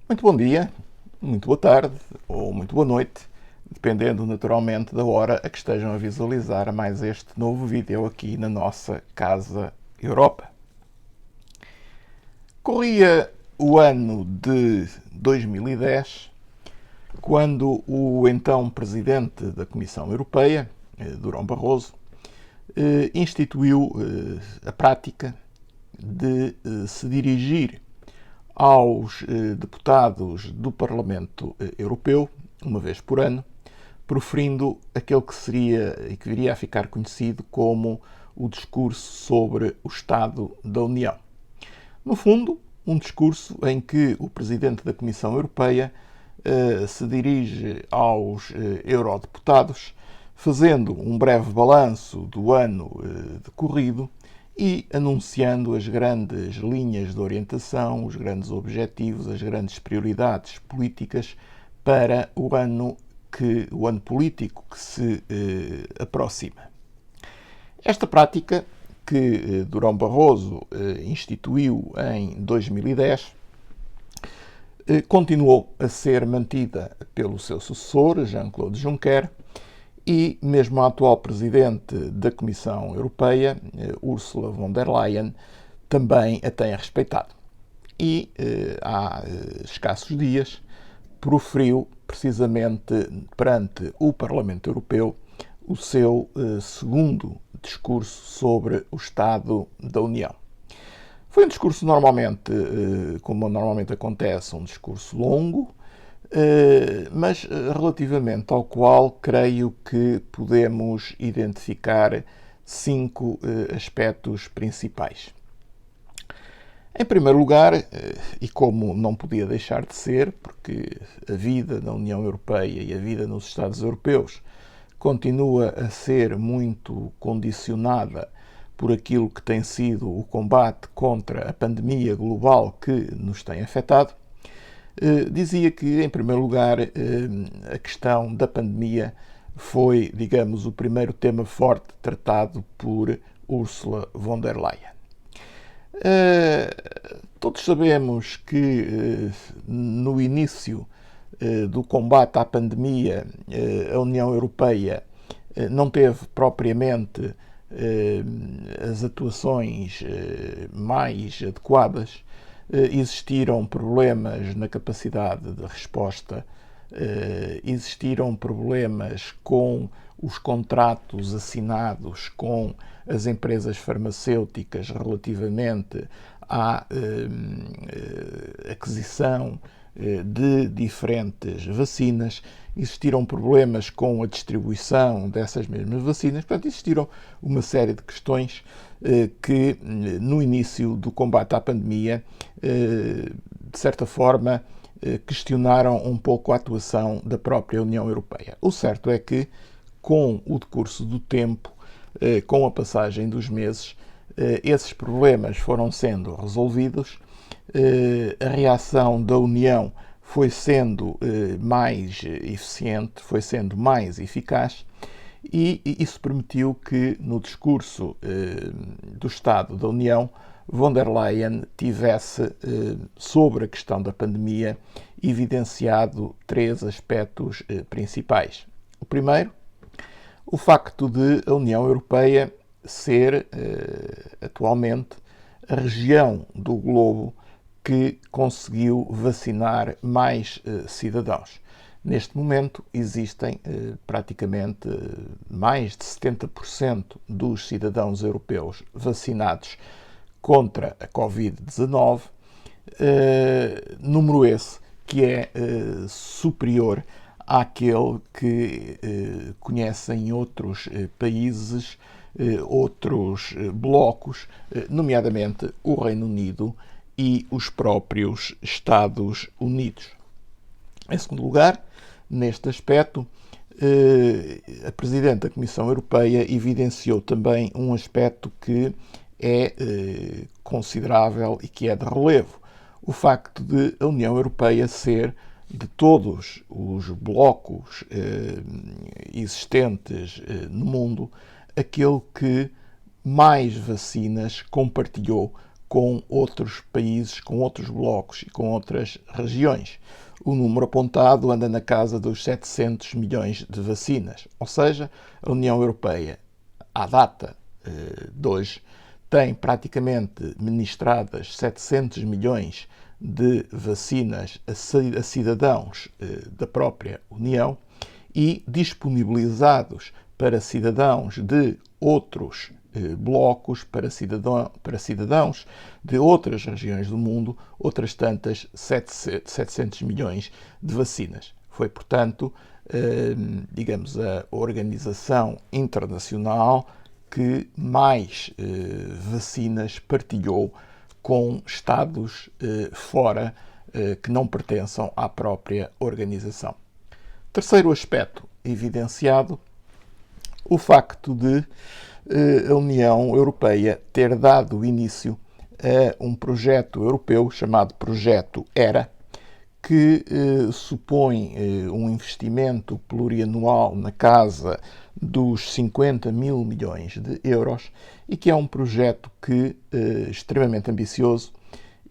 Muito bom dia, muito boa tarde ou muito boa noite, dependendo naturalmente da hora a que estejam a visualizar mais este novo vídeo aqui na nossa Casa Europa. Corria o ano de 2010, quando o então presidente da Comissão Europeia, Durão Barroso, instituiu a prática de se dirigir aos deputados do Parlamento Europeu, uma vez por ano, proferindo aquele que seria e que viria a ficar conhecido como o discurso sobre o Estado da União. No fundo, um discurso em que o Presidente da Comissão Europeia se dirige aos eurodeputados, fazendo um breve balanço do ano decorrido e anunciando as grandes linhas de orientação, os grandes objetivos, as grandes prioridades políticas para o ano político que se aproxima. Esta prática, que Durão Barroso instituiu em 2010, continuou a ser mantida pelo seu sucessor, Jean-Claude Juncker, e mesmo a atual Presidente da Comissão Europeia, Ursula von der Leyen, também a tem respeitado. E há escassos dias proferiu, precisamente perante o Parlamento Europeu, o seu segundo discurso sobre o Estado da União. Foi um discurso normalmente, como normalmente acontece, um discurso longo, mas relativamente ao qual creio que podemos identificar 5 aspectos principais. Em primeiro lugar, e como não podia deixar de ser, porque a vida na União Europeia e a vida nos Estados Europeus continua a ser muito condicionada por aquilo que tem sido o combate contra a pandemia global que nos tem afetado, dizia que, em primeiro lugar, a questão da pandemia foi, digamos, o primeiro tema forte tratado por Ursula von der Leyen. Todos sabemos que no início do combate à pandemia, a União Europeia não teve propriamente as atuações mais adequadas. Existiram problemas na capacidade de resposta, existiram problemas com os contratos assinados com as empresas farmacêuticas relativamente à aquisição de diferentes vacinas, existiram problemas com a distribuição dessas mesmas vacinas, portanto, existiram uma série de questões que, no início do combate à pandemia, de certa forma, questionaram um pouco a atuação da própria União Europeia. O certo é que, com o decurso do tempo, com a passagem dos meses, esses problemas foram sendo resolvidos, a reação da União foi sendo mais eficiente, foi sendo mais eficaz, e isso permitiu que, no discurso do Estado da União, von der Leyen tivesse, sobre a questão da pandemia, evidenciado 3 aspectos principais. O primeiro, o facto de a União Europeia ser, atualmente, a região do globo que conseguiu vacinar mais cidadãos. Neste momento, existem praticamente mais de 70% dos cidadãos europeus vacinados contra a Covid-19, número esse que é superior àquele que conhecem outros países, outros blocos, nomeadamente o Reino Unido e os próprios Estados Unidos. Em segundo lugar, neste aspecto, a Presidente da Comissão Europeia evidenciou também um aspecto que é considerável e que é de relevo. O facto de a União Europeia ser, de todos os blocos existentes no mundo, aquele que mais vacinas compartilhou com outros países, com outros blocos e com outras regiões. O número apontado anda na casa dos 700 milhões de vacinas, ou seja, a União Europeia, à data de hoje, tem praticamente ministradas 700 milhões de vacinas a cidadãos da própria União e disponibilizados para cidadãos de outros blocos, para cidadãos de outras regiões do mundo, outras tantas 700 milhões de vacinas. Foi, portanto, digamos, a organização internacional que mais vacinas partilhou com Estados fora que não pertençam à própria organização. Terceiro aspecto evidenciado, o facto de a União Europeia ter dado início a um projeto europeu chamado Projeto ERA, que supõe um investimento plurianual na casa dos 50 mil milhões de euros e que é um projeto que extremamente ambicioso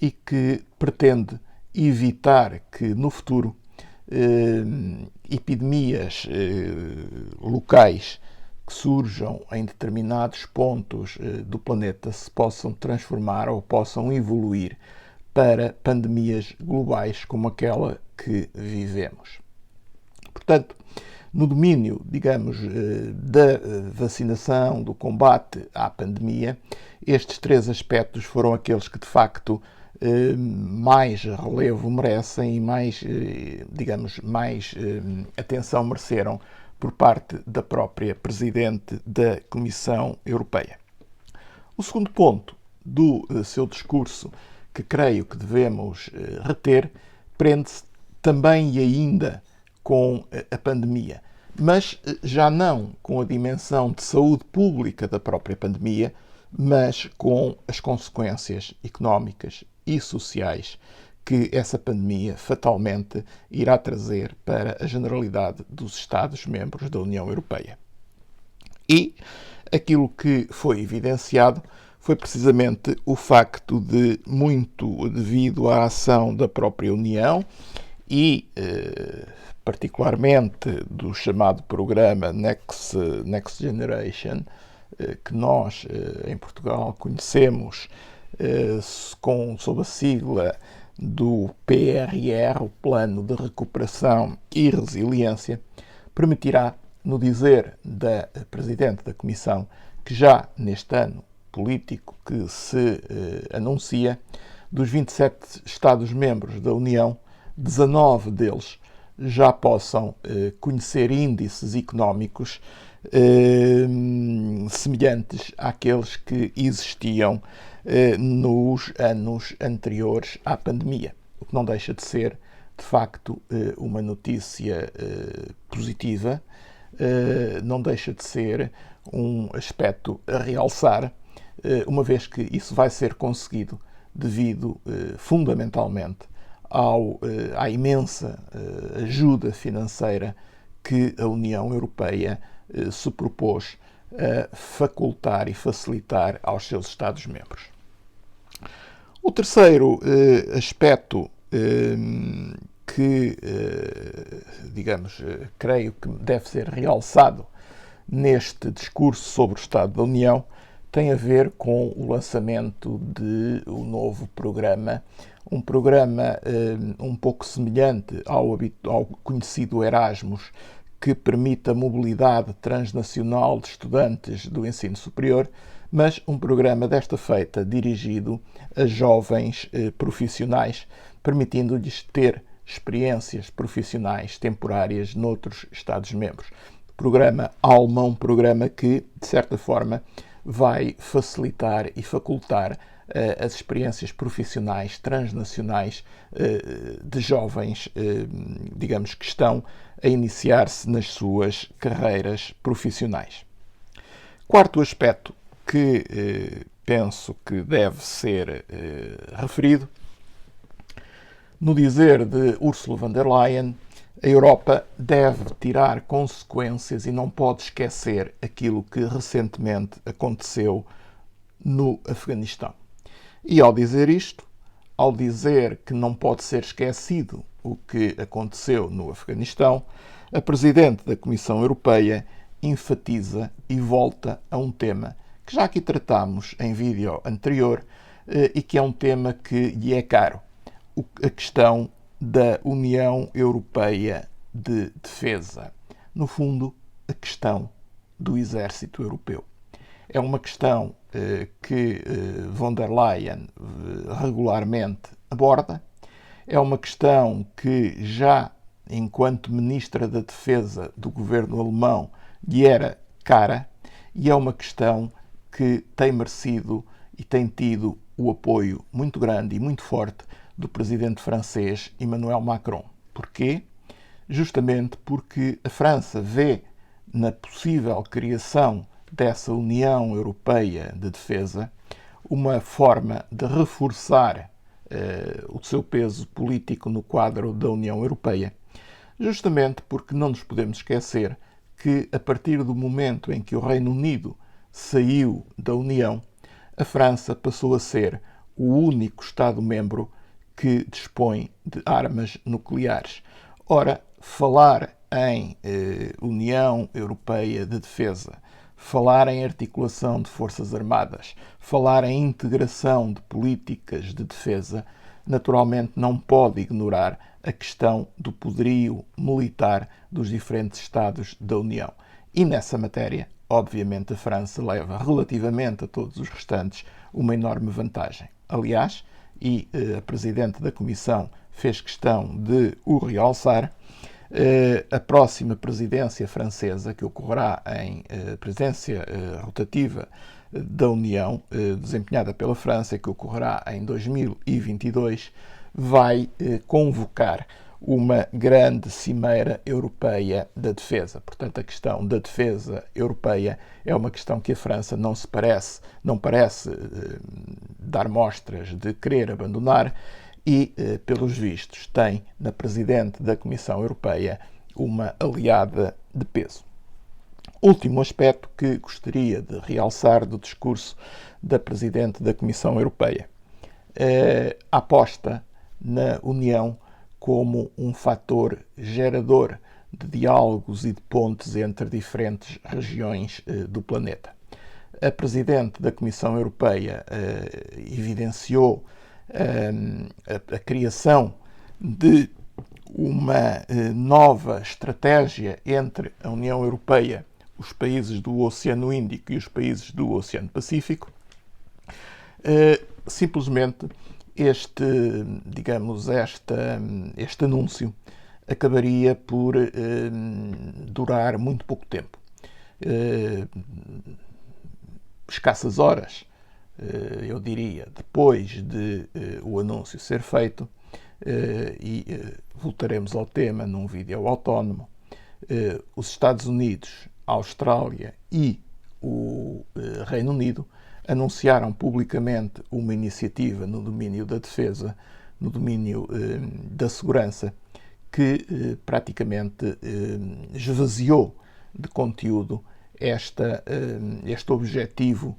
e que pretende evitar que no futuro epidemias locais que surjam em determinados pontos do planeta se possam transformar ou possam evoluir para pandemias globais como aquela que vivemos. Portanto, no domínio, digamos, da vacinação, do combate à pandemia, estes três aspectos foram aqueles que, de facto, mais relevo merecem e mais, digamos, mais atenção mereceram por parte da própria Presidente da Comissão Europeia. O segundo ponto do seu discurso, que creio que devemos reter, prende-se também e ainda com a pandemia, mas já não com a dimensão de saúde pública da própria pandemia, mas com as consequências económicas e sociais que essa pandemia fatalmente irá trazer para a generalidade dos Estados-membros da União Europeia. E aquilo que foi evidenciado foi precisamente o facto de, muito devido à ação da própria União e, particularmente, do chamado programa Next Generation, que nós, em Portugal, conhecemos sob a sigla do PRR, o Plano de Recuperação e Resiliência, permitirá, no dizer da Presidente da Comissão, que já neste ano político que se anuncia, dos 27 Estados-membros da União, 19 deles já possam conhecer índices económicos semelhantes àqueles que existiam nos anos anteriores à pandemia, o que não deixa de ser, de facto, uma notícia positiva, não deixa de ser um aspecto a realçar, uma vez que isso vai ser conseguido devido, fundamentalmente, à imensa ajuda financeira que a União Europeia se propôs a facultar e facilitar aos seus Estados-membros. O terceiro aspecto que, digamos, creio que deve ser realçado neste discurso sobre o Estado da União tem a ver com o lançamento de um novo programa, um programa um pouco semelhante ao conhecido Erasmus, que permite a mobilidade transnacional de estudantes do ensino superior, mas um programa desta feita dirigido a jovens profissionais, permitindo-lhes ter experiências profissionais temporárias noutros Estados-membros. Programa alemão, programa que, de certa forma, vai facilitar e facultar as experiências profissionais transnacionais de jovens, digamos, que estão a iniciar-se nas suas carreiras profissionais. Quarto aspecto que penso que deve ser referido, no dizer de Ursula von der Leyen, a Europa deve tirar consequências e não pode esquecer aquilo que recentemente aconteceu no Afeganistão. E ao dizer isto, ao dizer que não pode ser esquecido o que aconteceu no Afeganistão, a Presidente da Comissão Europeia enfatiza e volta a um tema que já aqui tratámos em vídeo anterior e que é um tema que lhe é caro, a questão da União Europeia de Defesa. No fundo, a questão do exército europeu. É uma questão que von der Leyen regularmente aborda, é uma questão que já enquanto Ministra da Defesa do governo alemão lhe era cara e é uma questão que tem merecido e tem tido o apoio muito grande e muito forte do presidente francês Emmanuel Macron. Porquê? Justamente porque a França vê na possível criação dessa União Europeia de Defesa uma forma de reforçar o seu peso político no quadro da União Europeia, justamente porque não nos podemos esquecer que, a partir do momento em que o Reino Unido saiu da União, a França passou a ser o único Estado-membro que dispõe de armas nucleares. Ora, falar em União Europeia de Defesa, falar em articulação de forças armadas, falar em integração de políticas de defesa, naturalmente não pode ignorar a questão do poderio militar dos diferentes Estados da União. E nessa matéria, obviamente, a França leva, relativamente a todos os restantes, uma enorme vantagem. Aliás, e a Presidente da Comissão fez questão de o realçar, a próxima presidência francesa, que ocorrerá em presidência rotativa da União, desempenhada pela França, que ocorrerá em 2022, vai convocar uma grande cimeira europeia da defesa. Portanto, a questão da defesa europeia é uma questão que a França não parece dar mostras de querer abandonar e, pelos vistos, tem na Presidente da Comissão Europeia uma aliada de peso. Último aspecto que gostaria de realçar do discurso da Presidente da Comissão Europeia. A aposta na União como um fator gerador de diálogos e de pontes entre diferentes regiões do planeta. A Presidente da Comissão Europeia evidenciou a criação de uma nova estratégia entre a União Europeia, os países do Oceano Índico e os países do Oceano Pacífico. Simplesmente este anúncio acabaria por durar muito pouco tempo. Escassas horas, eu diria, depois de o anúncio ser feito, e voltaremos ao tema num vídeo autónomo, os Estados Unidos, a Austrália e o Reino Unido anunciaram publicamente uma iniciativa no domínio da defesa, no domínio da segurança, que praticamente esvaziou de conteúdo este objetivo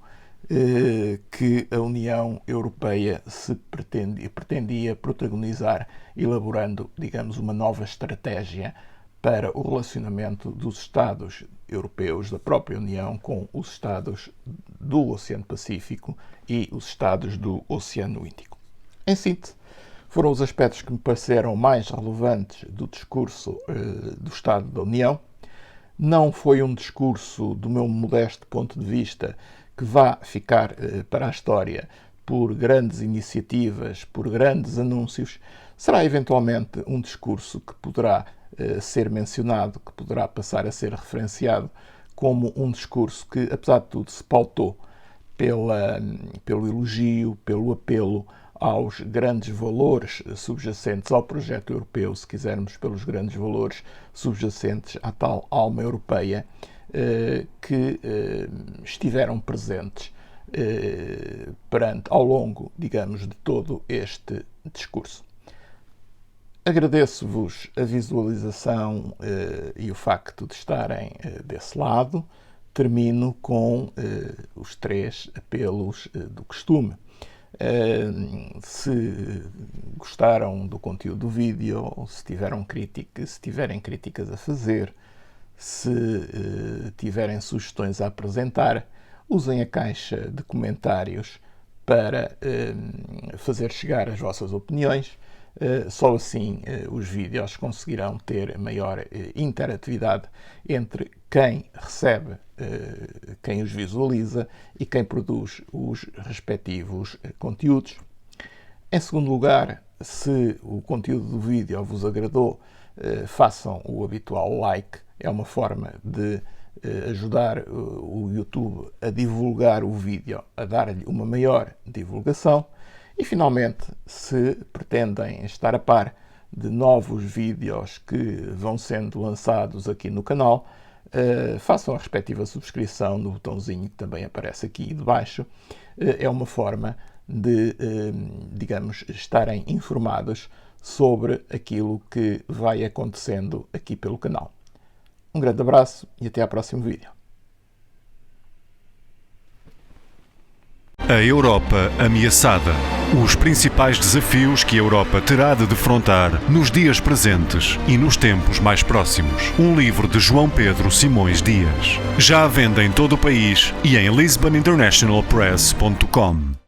que a União Europeia pretendia protagonizar, elaborando, digamos, uma nova estratégia para o relacionamento dos Estados europeus, da própria União, com os Estados do Oceano Pacífico e os Estados do Oceano Índico. Em síntese, foram os aspectos que me pareceram mais relevantes do discurso do Estado da União. Não foi um discurso, do meu modesto ponto de vista, que vá ficar para a história por grandes iniciativas, por grandes anúncios. Será eventualmente um discurso que poderá ser mencionado, que poderá passar a ser referenciado como um discurso que, apesar de tudo, se pautou pelo elogio, pelo apelo aos grandes valores subjacentes ao projeto europeu, se quisermos, pelos grandes valores subjacentes à tal alma europeia, que estiveram presentes ao longo, digamos, de todo este discurso. Agradeço-vos a visualização e o facto de estarem desse lado. Termino com os 3 apelos do costume. Se gostaram do conteúdo do vídeo, se tiverem críticas a fazer, se tiverem sugestões a apresentar, usem a caixa de comentários para fazer chegar as vossas opiniões. Só assim os vídeos conseguirão ter maior interatividade entre quem recebe, quem os visualiza e quem produz os respectivos conteúdos. Em segundo lugar, se o conteúdo do vídeo vos agradou, façam o habitual like. É uma forma de ajudar o YouTube a divulgar o vídeo, a dar-lhe uma maior divulgação. E finalmente, se pretendem estar a par de novos vídeos que vão sendo lançados aqui no canal, façam a respectiva subscrição no botãozinho que também aparece aqui debaixo. É uma forma de, digamos, estarem informados sobre aquilo que vai acontecendo aqui pelo canal. Um grande abraço e até ao próximo vídeo. A Europa ameaçada. Os principais desafios que a Europa terá de defrontar nos dias presentes e nos tempos mais próximos. Um livro de João Pedro Simões Dias. Já à venda em todo o país e em lisboninternationalpress.com.